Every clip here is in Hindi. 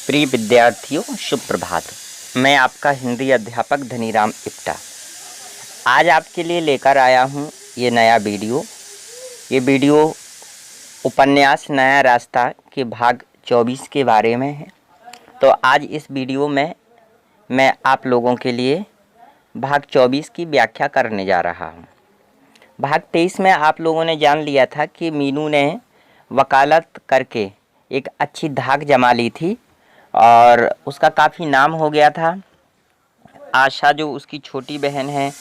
प्रिय विद्यार्थियों, शुभ प्रभात। मैं आपका हिंदी अध्यापक धनीराम इप्टा आज आपके लिए लेकर आया हूँ ये नया वीडियो। ये वीडियो उपन्यास नया रास्ता के भाग 24 के बारे में है। तो आज इस वीडियो में मैं आप लोगों के लिए भाग 24 की व्याख्या करने जा रहा हूँ। भाग 23 में आप लोगों ने जान लिया था कि मीनू ने वकालत करके एक अच्छी धाक जमा ली थी और उसका काफ़ी नाम हो गया था। आशा जो उसकी छोटी बहन है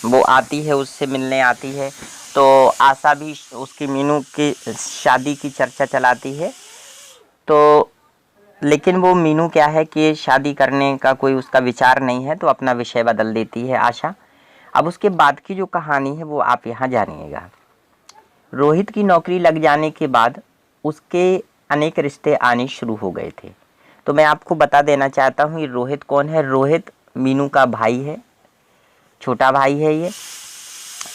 वो आती है, उससे मिलने आती है, तो आशा भी उसकी मीनू की शादी की चर्चा चलाती है। तो लेकिन वो मीनू क्या है कि शादी करने का कोई उसका विचार नहीं है, तो अपना विषय बदल देती है आशा। अब उसके बाद की जो कहानी है वो आप यहाँ जानिएगा। रोहित की नौकरी लग जाने के बाद उसके अनेक रिश्ते आने शुरू हो गए थे। तो मैं आपको बता देना चाहता हूँ ये रोहित कौन है। रोहित मीनू का भाई है, छोटा भाई है ये।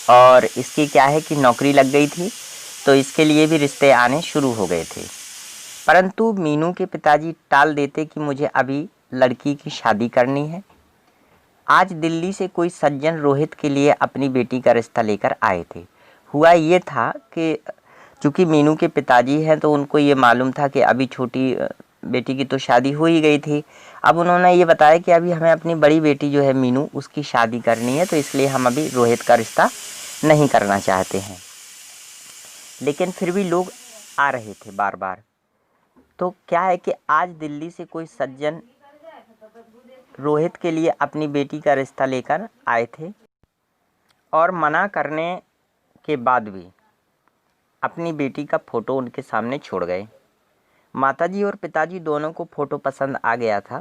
और इसकी क्या है कि नौकरी लग गई थी, तो इसके लिए भी रिश्ते आने शुरू हो गए थे। परंतु मीनू के पिताजी टाल देते कि मुझे अभी लड़की की शादी करनी है। आज दिल्ली से कोई सज्जन रोहित के लिए अपनी बेटी का रिश्ता लेकर आए थे। हुआ ये था कि चूँकि मीनू के पिताजी हैं तो उनको ये मालूम था कि अभी छोटी बेटी की तो शादी हो ही गई थी। अब उन्होंने ये बताया कि अभी हमें अपनी बड़ी बेटी जो है मीनू, उसकी शादी करनी है, तो इसलिए हम अभी रोहित का रिश्ता नहीं करना चाहते हैं। लेकिन फिर भी लोग आ रहे थे बार बार। तो क्या है कि आज दिल्ली से कोई सज्जन रोहित के लिए अपनी बेटी का रिश्ता लेकर आए थे और मना करने के बाद भी अपनी बेटी का फ़ोटो उनके सामने छोड़ गए। माताजी और पिताजी दोनों को फ़ोटो पसंद आ गया था,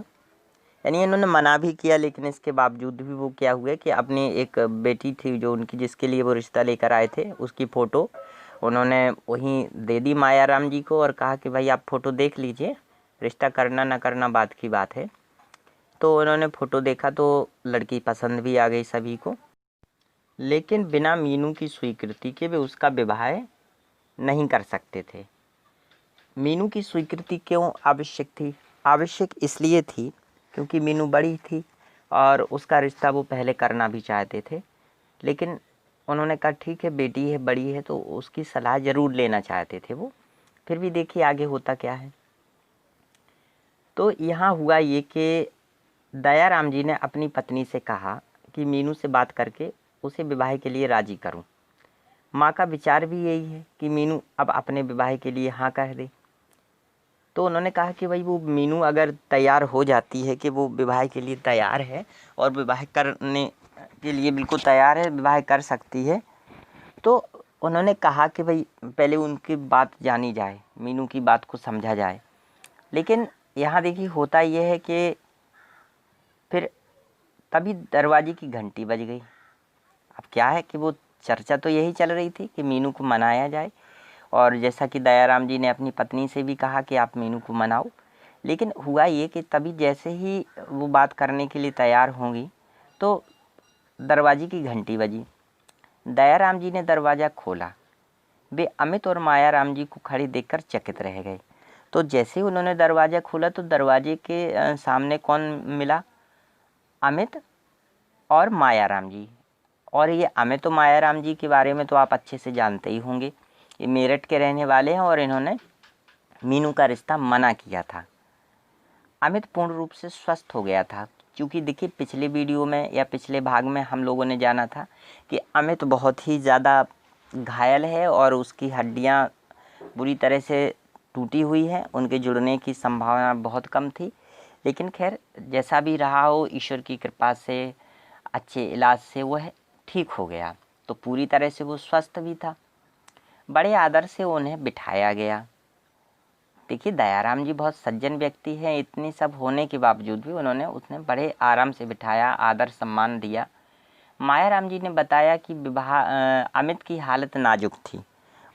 यानी इन्होंने मना भी किया, लेकिन इसके बावजूद भी वो क्या हुए कि अपनी एक बेटी थी जो उनकी, जिसके लिए वो रिश्ता लेकर आए थे, उसकी फ़ोटो उन्होंने वहीं दे दी मायाराम जी को और कहा कि भाई आप फ़ोटो देख लीजिए, रिश्ता करना ना करना बात की बात है। तो उन्होंने फ़ोटो देखा तो लड़की पसंद भी आ गई सभी को, लेकिन बिना मीनू की स्वीकृति के वे उसका विवाह नहीं कर सकते थे। मीनू की स्वीकृति क्यों आवश्यक थी? आवश्यक इसलिए थी क्योंकि मीनू बड़ी थी और उसका रिश्ता वो पहले करना भी चाहते थे। लेकिन उन्होंने कहा ठीक है, बेटी है, बड़ी है, तो उसकी सलाह ज़रूर लेना चाहते थे वो। फिर भी देखिए आगे होता क्या है। तो यहाँ हुआ ये कि दयाराम जी ने अपनी पत्नी से कहा कि मीनू से बात करके उसे विवाह के लिए राज़ी करूं। माँ का विचार भी यही है कि मीनू अब अपने विवाह के लिए हाँ कह दे। तो उन्होंने कहा कि भाई वो मीनू अगर तैयार हो जाती है कि वो विवाह के लिए तैयार है और विवाह करने के लिए बिल्कुल तैयार है, विवाह कर सकती है, तो उन्होंने कहा कि भाई पहले उनकी बात जानी जाए, मीनू की बात को समझा जाए। लेकिन यहाँ देखिए होता यह है कि फिर तभी दरवाजे की घंटी बज गई। अब क्या है कि वो चर्चा तो यही चल रही थी कि मीनू को मनाया जाए, और जैसा कि दयाराम जी ने अपनी पत्नी से भी कहा कि आप मीनू को मनाओ। लेकिन हुआ ये कि तभी जैसे ही वो बात करने के लिए तैयार होंगी तो दरवाजे की घंटी बजी। दयाराम जी ने दरवाज़ा खोला। वे अमित और मायाराम जी को खड़े देखकर चकित रह गए। तो जैसे ही उन्होंने दरवाज़ा खोला तो दरवाजे के सामने कौन मिला? अमित और मायाराम जी। और ये अमित और मायाराम जी के बारे में तो आप अच्छे से जानते ही होंगे। ये मेरठ के रहने वाले हैं और इन्होंने मीनू का रिश्ता मना किया था। अमित पूर्ण रूप से स्वस्थ हो गया था, क्योंकि देखिए पिछले वीडियो में या पिछले भाग में हम लोगों ने जाना था कि अमित बहुत ही ज़्यादा घायल है और उसकी हड्डियां बुरी तरह से टूटी हुई हैं, उनके जुड़ने की संभावना बहुत कम थी। लेकिन खैर जैसा भी रहा हो, ईश्वर की कृपा से अच्छे इलाज से वह ठीक हो गया, तो पूरी तरह से वो स्वस्थ भी था। बड़े आदर से उन्हें बिठाया गया। देखिए दयाराम जी बहुत सज्जन व्यक्ति हैं, इतनी सब होने के बावजूद भी उन्हें बड़े आराम से बिठाया, आदर सम्मान दिया। मायाराम जी ने बताया कि अमित की हालत नाजुक थी।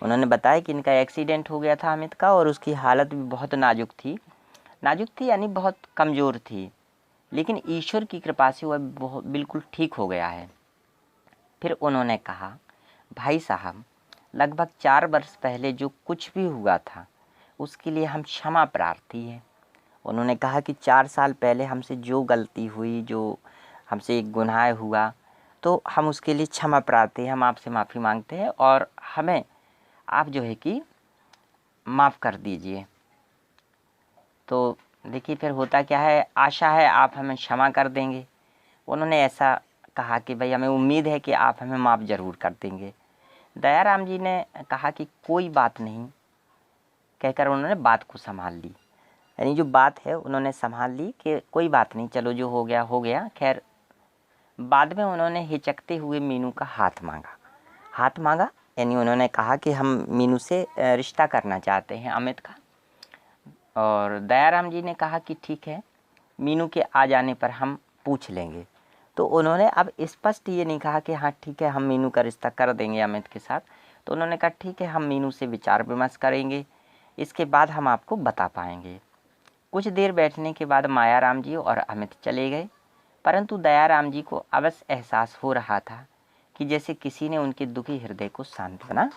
उन्होंने बताया कि इनका एक्सीडेंट हो गया था अमित का, और उसकी हालत भी बहुत नाजुक थी। नाजुक थी यानी बहुत कमज़ोर थी, लेकिन ईश्वर की कृपा से वह बहुत बिल्कुल ठीक हो गया है। फिर उन्होंने कहा, भाई साहब, लगभग 4 वर्ष पहले जो कुछ भी हुआ था उसके लिए हम क्षमा प्रार्थी हैं, उन्होंने कहा कि 4 साल पहले हमसे जो गलती हुई, जो हमसे एक गुनाह हुआ, तो हम उसके लिए क्षमा प्रार्थी हैं, हम आपसे माफ़ी मांगते हैं और हमें आप जो है कि माफ़ कर दीजिए। तो देखिए फिर होता क्या है, आशा है आप हमें क्षमा कर देंगे। उन्होंने ऐसा कहा कि भाई हमें उम्मीद है कि आप हमें माफ़ ज़रूर कर देंगे। दयाराम जी ने कहा कि कोई बात नहीं, कहकर उन्होंने बात को संभाल ली। यानी जो बात है उन्होंने संभाल ली कि कोई बात नहीं, चलो जो हो गया हो गया। खैर बाद में उन्होंने हिचकते हुए मीनू का हाथ मांगा, यानी उन्होंने कहा कि हम मीनू से रिश्ता करना चाहते हैं, अमित का। और दयाराम जी ने कहा कि ठीक है, मीनू के आ जाने पर हम पूछ लेंगे। तो उन्होंने अब स्पष्ट ये नहीं कहा कि हाँ ठीक है हम मीनू का रिश्ता कर देंगे अमित के साथ। तो उन्होंने कहा ठीक है, हम मीनू से विचार विमर्श करेंगे, इसके बाद हम आपको बता पाएंगे। कुछ देर बैठने के बाद मायाराम जी और अमित चले गए, परंतु दयाराम जी को अवश्य एहसास हो रहा था कि जैसे किसी ने उनके दुखी हृदय को सांत्वना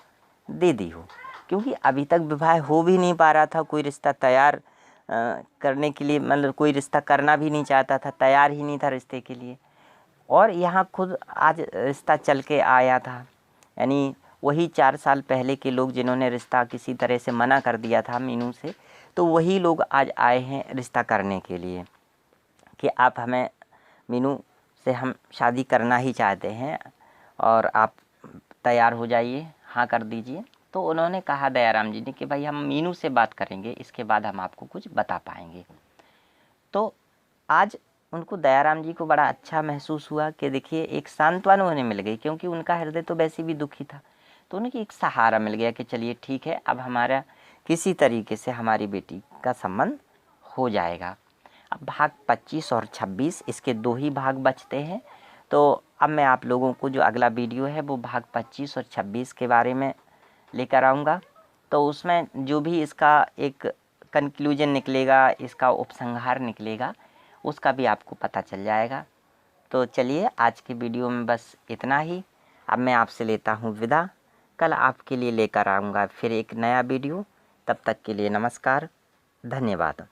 दे दी हो, क्योंकि अभी तक विवाह हो भी नहीं पा रहा था, कोई रिश्ता तैयार करने के लिए, मतलब कोई रिश्ता करना भी नहीं चाहता था, तैयार ही नहीं था रिश्ते के लिए। और यहाँ खुद आज रिश्ता चल के आया था, यानी वही 4 साल पहले के लोग जिन्होंने रिश्ता किसी तरह से मना कर दिया था मीनू से, तो वही लोग आज आए हैं रिश्ता करने के लिए कि आप हमें, मीनू से हम शादी करना ही चाहते हैं और आप तैयार हो जाइए, हाँ कर दीजिए। तो उन्होंने कहा दयाराम जी ने कि भाई हम मीनू से बात करेंगे, इसके बाद हम आपको कुछ बता पाएंगे। तो आज उनको, दयाराम जी को बड़ा अच्छा महसूस हुआ कि देखिए एक सांत्वना उन्हें मिल गई, क्योंकि उनका हृदय तो वैसे भी दुखी था। तो उन्हें एक सहारा मिल गया कि चलिए ठीक है, अब हमारा किसी तरीके से हमारी बेटी का संबंध हो जाएगा। अब भाग 25 और 26 इसके 2 ही भाग बचते हैं। तो अब मैं आप लोगों को जो अगला वीडियो है वो भाग 25 और 26 के बारे में लेकर आऊँगा। तो उसमें जो भी इसका एक कंक्लूजन निकलेगा, इसका उपसंहार निकलेगा, उसका भी आपको पता चल जाएगा। तो चलिए आज की वीडियो में बस इतना ही। अब मैं आपसे लेता हूँ विदा। कल आपके लिए लेकर आऊँगा फिर एक नया वीडियो। तब तक के लिए नमस्कार, धन्यवाद।